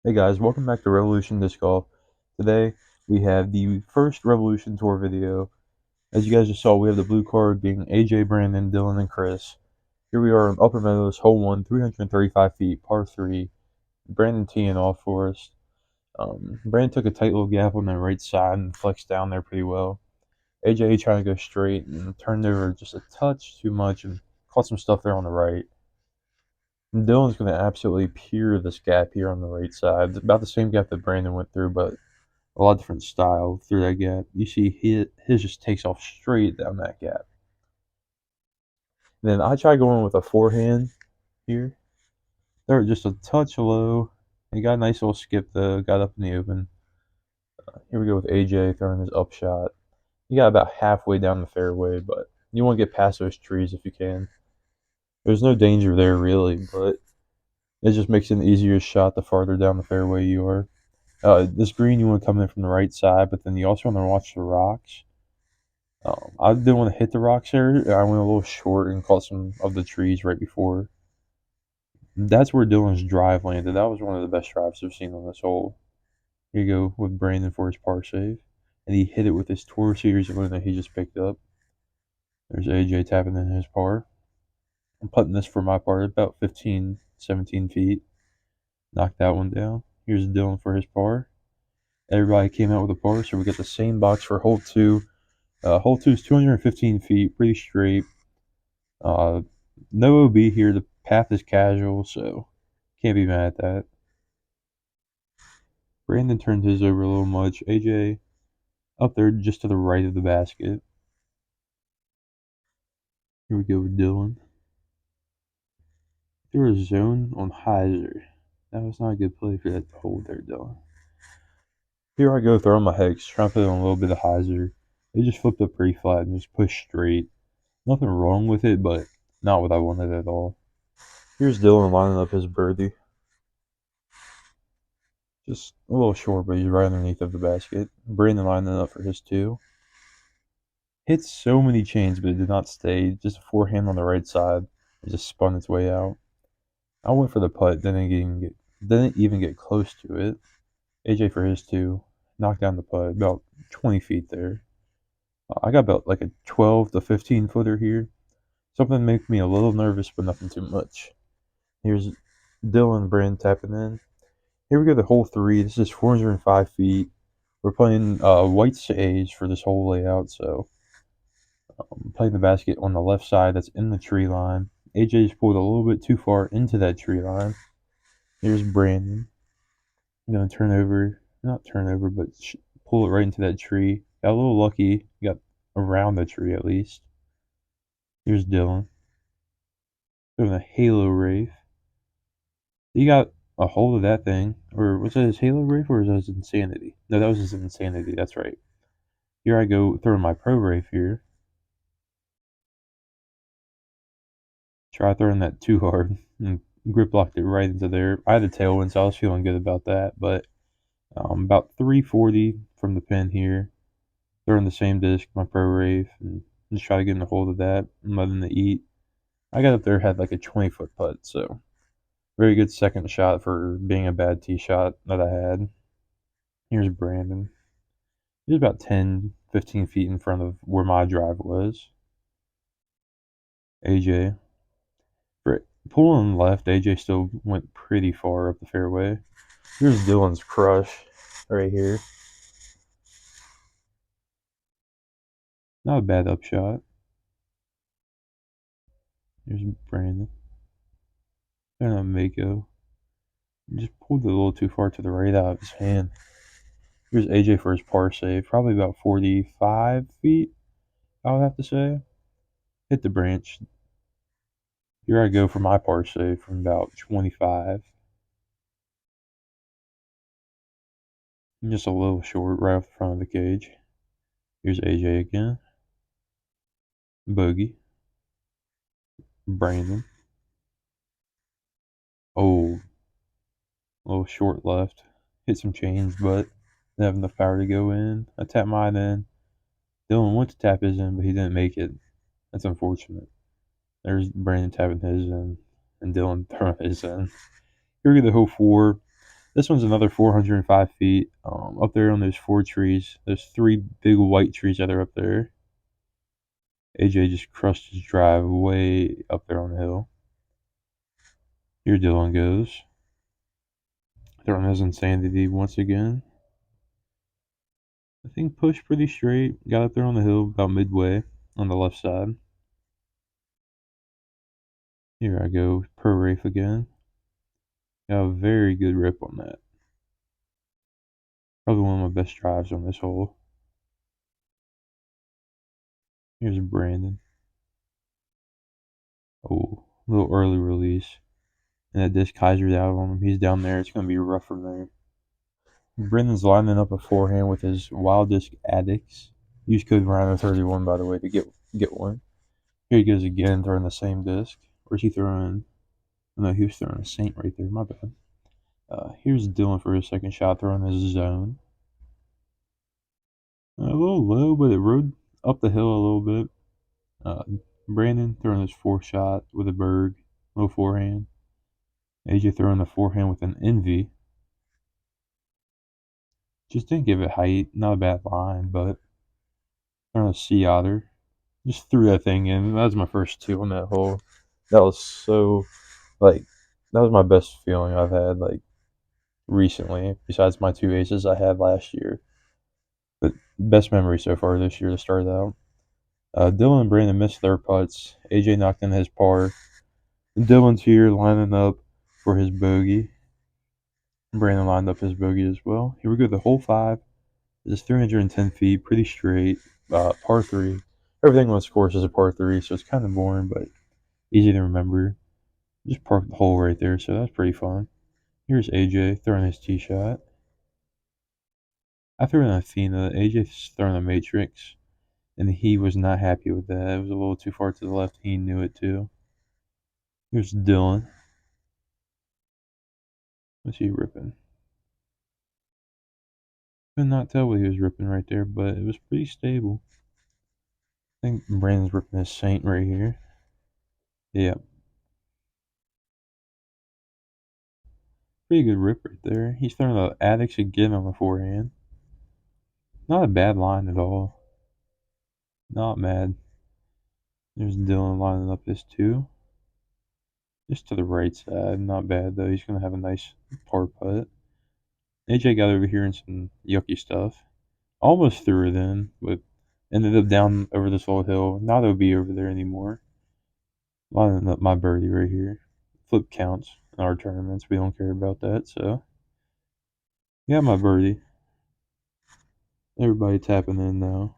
Hey guys, welcome back to Revolution Disc Golf. Today we have the first Revolution Tour video. As you guys just saw, we have the blue card being AJ, Brandon, Dylan, and Chris. Here we are in Upper Meadows, hole 1, 335 feet, par 3. Brandon teeing off for us. Brandon took a tight little gap on the right side and flexed down there pretty well. AJ trying to go straight and turned over just a touch too much and caught some stuff there on the right. And Dylan's going to absolutely pure this gap here on the right side. It's about the same gap that Brandon went through, but a lot of different style through that gap. You see his just takes off straight down that gap. And then I try going with a forehand here. They're just a touch low. He got a nice little skip though, got up in the open. Here we go with AJ throwing his up shot. He got about halfway down the fairway, but you want to get past those trees if you can. There's no danger there really, but it just makes it an easier shot the farther down the fairway you are. This green you want to come in from the right side, but then you also want to watch the rocks. I didn't want to hit the rocks there. I went a little short and caught some of the trees right before. That's where Dylan's drive landed. That was one of the best drives I've seen on this hole. Here you go with Brandon for his par save. And he hit it with his Tour Series win that he just picked up. There's AJ tapping in his par. I'm putting this for my part about 15, 17 feet. Knocked that one down. Here's Dylan for his par. Everybody came out with a par, so we got the same box for hole 2. Hole 2 is 215 feet, pretty straight. No OB here. The path is casual, so can't be mad at that. Brandon turned his over a little much. AJ up there just to the right of the basket. Here we go with Dylan. There was a zone on hyzer. That was not a good play for that hole there, Dylan. Here I go throwing my hex, trying to put on a little bit of hyzer. They just flipped up pretty flat and just pushed straight. Nothing wrong with it, but not what I wanted at all. Here's Dylan lining up his birdie. Just a little short, but he's right underneath of the basket. Brandon lining up for his 2. Hit so many chains, but it did not stay. Just a forehand on the right side. It just spun its way out. I went for the putt, didn't even get close to it. AJ for his 2. Knocked down the putt, about 20 feet there. I got about like a 12 to 15 footer here. Something make me a little nervous, but nothing too much. Here's Dylan Brand tapping in. Here we go to hole 3. This is 405 feet. We're playing white sage for this whole layout, so playing the basket on the left side that's in the tree line. AJ's pulled a little bit too far into that tree line. Here's Brandon. I'm going to not turn over, but pull it right into that tree. Got a little lucky. Got around the tree at least. Here's Dylan. Doing a halo rave. He got a hold of that thing. Or was that his halo rave or was that his insanity? No, that was his insanity. That's right. Here I go throwing my pro rave here. Try throwing that too hard and grip locked it right into there. I had a tailwind, so I was feeling good about that. But about 340 from the pin here. Throwing the same disc, my pro rave, and just try to get in a hold of that and letting it eat. I got up there, had like a 20-foot putt, so very good second shot for being a bad tee shot that I had. Here's Brandon. He's about 10, 15 feet in front of where my drive was. AJ. For pulling left, AJ still went pretty far up the fairway. Here's Dylan's crush right here. Not a bad upshot. Here's Brandon. And a Mako. Just pulled it a little too far to the right out of his hand. Here's AJ for his par save. Probably about 45 feet, I would have to say. Hit the branch. Here I go for my par save from about 25. I'm just a little short right off the front of the cage. Here's AJ again. Bogey. Brandon. Oh, a little short left. Hit some chains, but didn't have enough power to go in. I tapped mine in. Dylan went to tap his in, but he didn't make it. That's unfortunate. There's Brandon tapping his in, and Dylan throwing his in. Here we get the hole 4. This one's another 405 feet. Up there on those four trees. There's three big white trees that are up there. AJ just crushed his drive way up there on the hill. Here Dylan goes. Throwing his insanity once again. I think pushed pretty straight. Got up there on the hill about midway on the left side. Here I go. Pro Rafe again. Got a very good rip on that. Probably one of my best drives on this hole. Here's Brandon. Oh, a little early release. And that disc hyzered out on him. He's down there. It's going to be rough from there. Brandon's lining up a forehand with his Wild Disc Addicts. Use code Rhino31, by the way, to get one. Here he goes again, throwing the same disc. Where's he throwing? Oh, no, he was throwing a Saint right there. My bad. Here's Dylan for his second shot, throwing his zone. A little low, but it rode up the hill a little bit. Brandon throwing his fourth shot with a Berg, low forehand. AJ throwing the forehand with an Envy. Just didn't give it height. Not a bad line, but throwing a Sea Otter. Just threw that thing in. That was my first two on that hole. That was so, like, that was my best feeling I've had, like, recently, besides my two aces I had last year. But best memory so far this year to start out. Dylan and Brandon missed their putts. AJ knocked in his par. And Dylan's here lining up for his bogey. Brandon lined up his bogey as well. Here we go. The hole 5 is 310 feet, pretty straight. Par 3. Everything on this course is a par 3, so it's kind of boring, but easy to remember. Just parked the hole right there, so that's pretty fun. Here's AJ throwing his tee shot. I threw an Athena. AJ's throwing a Matrix, and he was not happy with that. It was a little too far to the left. He knew it too. Here's Dylan. What's he ripping? Could not tell what he was ripping right there, but it was pretty stable. I think Brandon's ripping his Saint right here. Yeah. Pretty good rip right there. He's throwing the Addicts again on the forehand. Not a bad line at all. Not mad. There's Dylan lining up his 2. Just to the right side. Not bad though. He's going to have a nice par putt. AJ got over here in some yucky stuff. Almost threw it in, but ended up down over this little hill. Not OB over there anymore. Lining up my birdie right here. Flip counts in our tournaments. We don't care about that, so. Yeah, my birdie. Everybody tapping in now.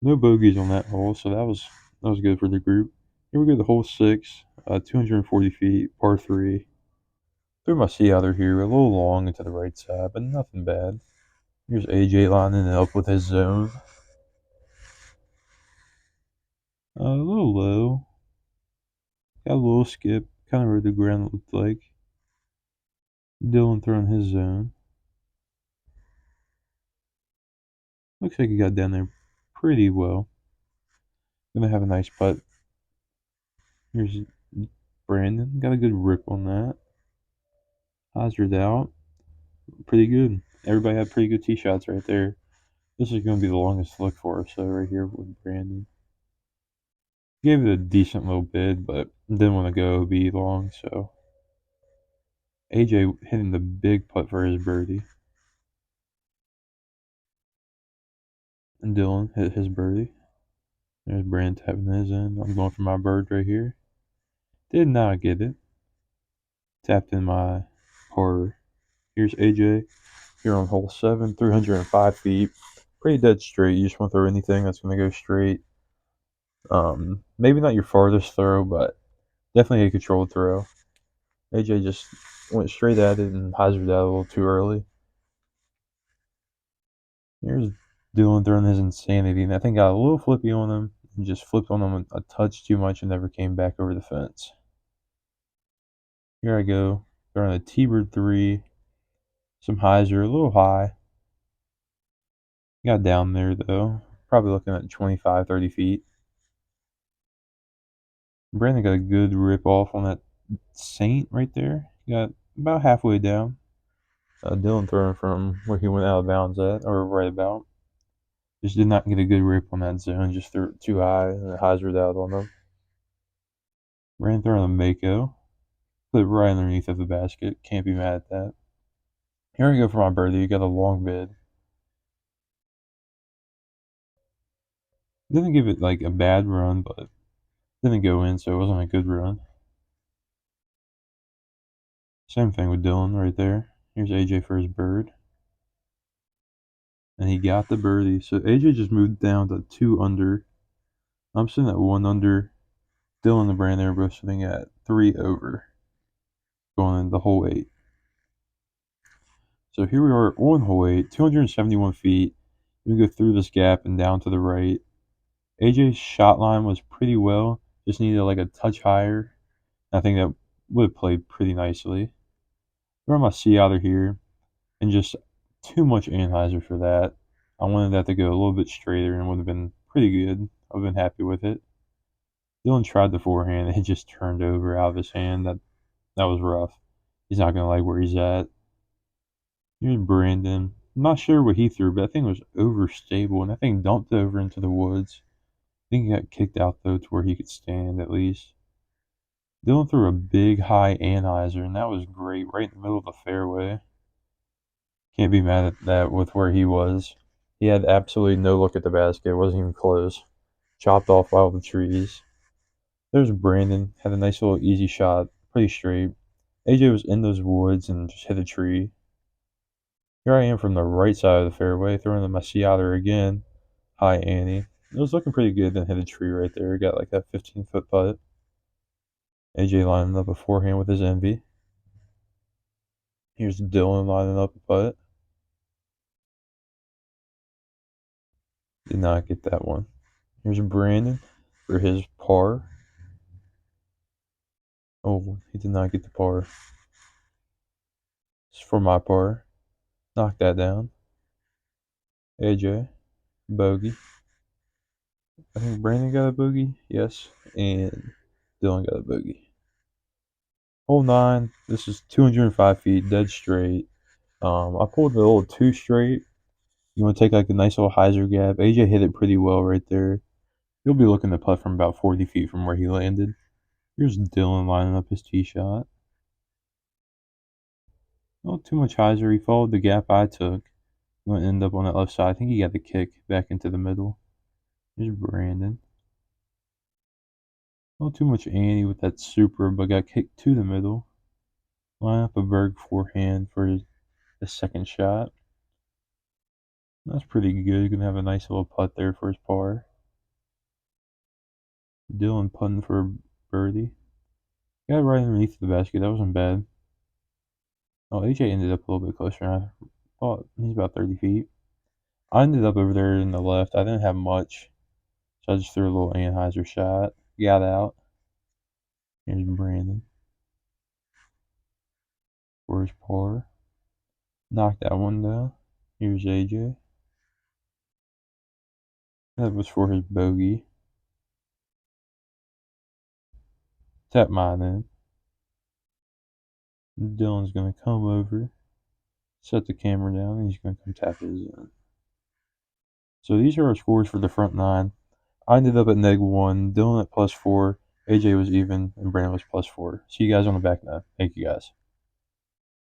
No bogeys on that hole, so that was good for the group. Here we go to hole 6, 240 feet, par 3. Threw my Sea Otter here, a little long into the right side, but nothing bad. Here's AJ lining it up with his zone. A little low. Got a little skip, kind of where the ground looked like. Dylan throwing his zone. Looks like he got down there pretty well. Gonna have a nice putt. Here's Brandon. Got a good rip on that. Hazard out. Pretty good. Everybody had pretty good tee shots right there. This is going to be the longest look for us, so right here with Brandon. Gave it a decent little bid, but didn't want to go be long, so. AJ hitting the big putt for his birdie. And Dylan hit his birdie. There's Brandon tapping his in. I'm going for my bird right here. Did not get it. Tapped in my par. Here's AJ here on hole 7, 305 feet. Pretty dead straight. You just want to throw anything that's going to go straight. Maybe not your farthest throw, but definitely a controlled throw. AJ just went straight at it and hyzered out a little too early. Here's Dylan throwing his insanity, and I think got a little flippy on him and just flipped on him a touch too much and never came back over the fence. Here I go, throwing a T-bird 3, some hyzer, a little high. Got down there though, probably looking at 25, 30 feet. Brandon got a good rip off on that Saint right there. Got about halfway down. Dylan throwing from where he went out of bounds at, or right about. Just did not get a good rip on that zone. Just threw it too high, and it hyzered out on them. Ran through on the Mako. Put it right underneath of the basket. Can't be mad at that. Here we go for my birdie. You got a long bid. Didn't give it like a bad run, but didn't go in, so it wasn't a good run. Same thing with Dylan right there. Here's AJ for his bird. And he got the birdie. So AJ just moved down to 2 under. I'm sitting at 1 under. Dylan and Brandon are both sitting at 3 over. Going in the hole 8. So here we are on hole 8, 271 feet. We go through this gap and down to the right. AJ's shot line was pretty well. Just needed like a touch higher. I think that would have played pretty nicely. Throw my C out of here. And just too much anhyzer for that. I wanted that to go a little bit straighter and it would have been pretty good. I've been happy with it. Dylan tried the forehand. It just turned over out of his hand. That was rough. He's not going to like where he's at. Here's Brandon. I'm not sure what he threw, but I think it was overstable, and I think dumped over into the woods. I think he got kicked out, though, to where he could stand at least. Dylan threw a big high anhyzer, and that was great, right in the middle of the fairway. Can't be mad at that with where he was. He had absolutely no look at the basket. It wasn't even close. Chopped off by all the trees. There's Brandon. Had a nice little easy shot. Pretty straight. AJ was in those woods and just hit a tree. Here I am from the right side of the fairway, throwing the Maciater again. Hi, Annie. It was looking pretty good, then hit a tree right there. Got like that 15-foot putt. AJ lining up a forehand with his envy. Here's Dylan lining up a putt. Did not get that one. Here's Brandon for his par. Oh, he did not get the par. It's for my par. Knock that down. AJ, bogey. I think Brandon got a bogey. Yes. And Dylan got a bogey. Hole 9. This is 205 feet, dead straight. I pulled the little 2 straight. You want to take like a nice little hyzer gap. AJ hit it pretty well right there. He'll be looking to putt from about 40 feet from where he landed. Here's Dylan lining up his tee shot. Not too much hyzer. He followed the gap I took. He going to end up on that left side. I think he got the kick back into the middle. Here's Brandon. Not too much Annie with that super, but got kicked to the middle. Line up a Berg forehand for his second shot. That's pretty good. Gonna have a nice little putt there for his par. Dylan putting for a birdie. Got it right underneath the basket. That wasn't bad. Oh, AJ ended up a little bit closer. I thought he's about 30 feet. I ended up over there in the left. I didn't have much, so I just threw a little Anheuser shot. Got out. Here's Brandon. For his par. Knocked that one down. Here's AJ. That was for his bogey. Tap mine in. Dylan's going to come over, set the camera down, and he's going to come tap his in. So these are our scores for the front 9. I ended up at -1, Dylan at +4, AJ was even, and Brandon was +4. See you guys on the back 9. Thank you guys.